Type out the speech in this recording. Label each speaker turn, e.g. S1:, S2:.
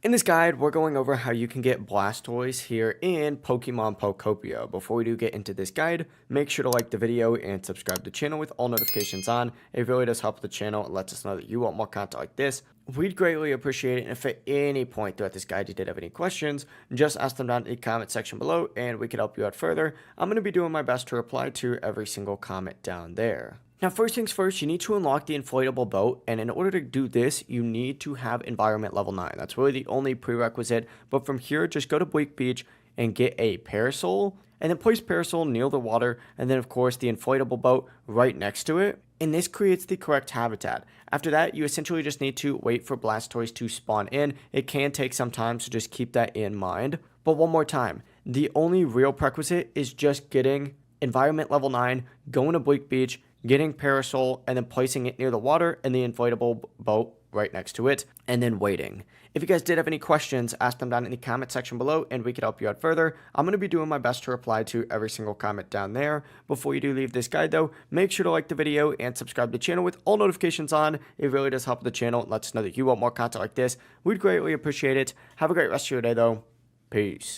S1: In this guide, we're going over how you can get Blastoise here in Pokemon Pokopia. Before we do get into this guide, make sure to like the video and subscribe to the channel with all notifications on. It really does help the channel and lets us know that you want more content like this. We'd greatly appreciate it, and if at any point throughout this guide you did have any questions, just ask them down in the comment section below and we can help you out further. I'm going to be doing my best to reply to every single comment down there. Now, first things first, you need to unlock the inflatable boat, and in order to do this, you need to have environment level 9. That's really the only prerequisite, but from here, just go to Bleak Beach and get a parasol, and then place parasol near the water, and then of course the inflatable boat right next to it, and this creates the correct habitat. After that, you essentially just need to wait for Blastoise to spawn in. It can take some time, so just keep that in mind. But one more time, the only real prerequisite is just getting environment level 9, going to Bleak Beach, getting parasol, and then placing it near the water and the inflatable boat right next to it, and then waiting. If you guys did have any questions, ask them down in the comment section below and we could help you out further. I'm going to be doing my best to reply to every single comment down there. Before you do leave this guide though, make sure to like the video and subscribe to the channel with all notifications on. It really does help the channel and lets us know that you want more content like this. We'd greatly appreciate it. Have a great rest of your day though. Peace.